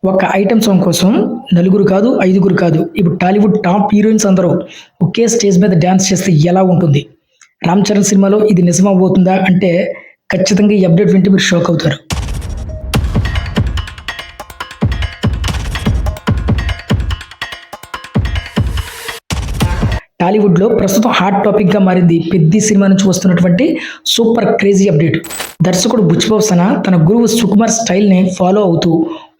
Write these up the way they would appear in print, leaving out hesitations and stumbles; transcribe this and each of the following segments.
ఒక item song కోసం నలుగురు కాదు, ఐదుగురు కాదు. ఇప్పుడు టాలీవుడ్ టాప్ హీరోయిన్స్ అందరూ ఒకే స్టేజ్ మీద డాన్స్ చేస్తే ఎలా ఉంటుంది? 'రామ్ చరణ్' సినిమాలో ఇది నిజమవ్వబోతుందా అంటే ఖచ్చితంగా ఈ అప్డేట్ వింటే మీరు షాక్ అవుతారు. టాలీవుడ్‌లో ప్రస్తుతం హాట్ టాపిక్‌గా మారింది 'పెద్ది' సినిమా నుంచి వస్తున్నటువంటి సూపర్ క్రేజీ అప్డేట్. దర్శకుడు బుచ్చిబాబు సన తన గురువు సుకుమార్ స్టైల్‌ని ఫాలో అవుతూ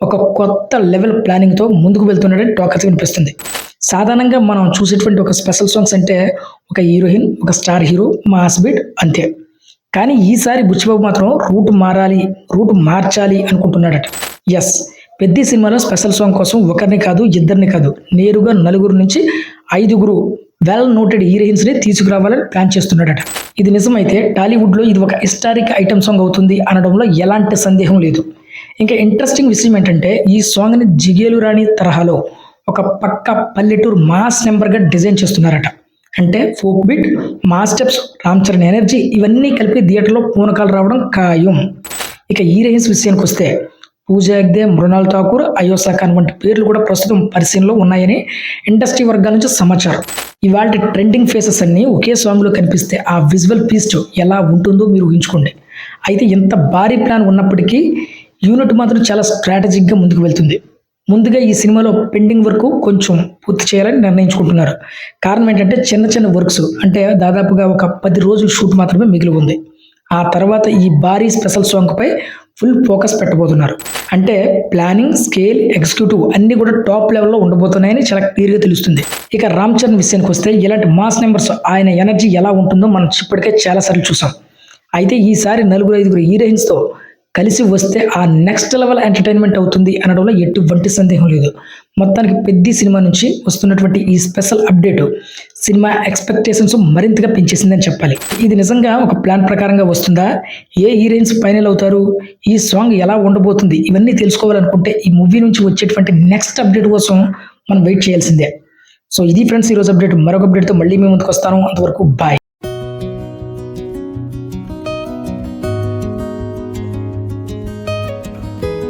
ఒక కొత్త లెవెల్ ప్లానింగ్‌తో ముందుకు వెళ్తున్నాడని టాక్ అయితే వినిపిస్తుంది. సాధారణంగా మనం చూసేటువంటి ఒక స్పెషల్ సాంగ్స్ అంటే ఒక హీరోయిన్, ఒక స్టార్ హీరో, మాస్ బీట్ అంతే. కానీ ఈసారి బుచ్చిబాబు మాత్రం రూట్ మార్చాలి అనుకుంటున్నాడట. యెస్, 'పెద్ది' సినిమాలో స్పెషల్ సాంగ్ కోసం ఒకరిని కాదు, ఇద్దరిని కాదు, నేరుగా నలుగురు నుంచి ఐదుగురు వెల్ నోటెడ్ హీరోయిన్స్‌ని తీసుకురావాలని ప్లాన్ చేస్తున్నాడట. ఇది నిజమైతే టాలీవుడ్‌లో ఇది ఒక హిస్టారిక్ ఐటెమ్ సాంగ్ అవుతుంది అనడంలో ఎలాంటి సందేహం లేదు. ఇంకా ఇంట్రెస్టింగ్ విషయం ఏంటంటే ఈ సాంగ్‌ని 'జిగేలు రాణి' తరహాలో ఒక పక్కా పల్లెటూరు మాస్ నెంబర్‌గా డిజైన్ చేస్తున్నారట. అంటే folk beat, mass steps, Ram Charan energy ఇవన్నీ కలిపి థియేటర్‌లో పూనకాలు రావడం ఖాయం. ఇక హీరోయిన్స్ విషయానికొస్తే పూజా హెగ్డే, మృణాల్ ఠాకూర్, అయోసా ఖాన్ వంటి పేర్లు కూడా ప్రస్తుతం పరిశీలనలో ఉన్నాయని ఇండస్ట్రీ వర్గాల నుంచి సమాచారం. ఇవాల్టి ట్రెండింగ్ ఫేసెస్ అన్నీ ఒకే సాంగ్లో కనిపిస్తే ఆ విజువల్ ఫీస్ట్ ఎలా ఉంటుందో మీరు ఊహించుకోండి. అయితే ఇంత భారీ ప్లాన్ ఉన్నప్పటికీ యూనిట్ మాత్రం చాలా స్ట్రాటజిక్గా ముందుకు వెళ్తుంది. ముందుగా ఈ సినిమాలో పెండింగ్ వర్క్ కొంచెం పూర్తి చేయాలని నిర్ణయించుకుంటున్నారు. కారణం ఏంటంటే చిన్న చిన్న వర్క్స్ అంటే దాదాపుగా ఒక 10 రోజుల షూట్ మాత్రమే మిగిలి ఉంది. ఆ తర్వాత ఈ భారీ స్పెషల్ సాంగ్పై ఫుల్ ఫోకస్ పెట్టబోతున్నారు. అంటే ప్లానింగ్, స్కేల్, ఎగ్జిక్యూటివ్ అన్నీ కూడా టాప్ లెవెల్లో ఉండబోతున్నాయని చాలా క్లియర్గా తెలుస్తుంది. ఇక రామ్ చరణ్ విషయానికి వస్తే ఇలాంటి మాస్ నెంబర్స్ ఆయన ఎనర్జీ ఎలా ఉంటుందో మనం ఇప్పటికే చాలాసార్లు చూసాం. అయితే ఈసారి నలుగురు ఐదుగురు హీరోయిన్స్తో కలిసి వస్తే ఆ నెక్స్ట్ లెవెల్ ఎంటర్టైన్మెంట్ అవుతుంది అనడంలో ఎటువంటి సందేహం లేదు. మొత్తానికి 'పెద్ది' సినిమా నుంచి వస్తున్నటువంటి ఈ స్పెషల్ అప్డేట్ సినిమా ఎక్స్పెక్టేషన్స్ మరింతగా పెంచేసిందని చెప్పాలి. ఇది నిజంగా ఒక ప్లాన్ ప్రకారంగా వస్తుందా? ఏ హీరోయిన్స్ ఫైనల్ అవుతారు? ఈ సాంగ్ ఎలా ఉండబోతుంది? ఇవన్నీ తెలుసుకోవాలనుకుంటే ఈ మూవీ నుంచి వచ్చేటువంటి నెక్స్ట్ అప్డేట్ కోసం మనం వెయిట్ చేయాల్సిందే. సో ఇది ఫ్రెండ్స్ ఈరోజు అప్డేట్. మరొక అప్డేట్తో మళ్ళీ మేము ముందుకు వస్తాను. అంతవరకు బాయ్.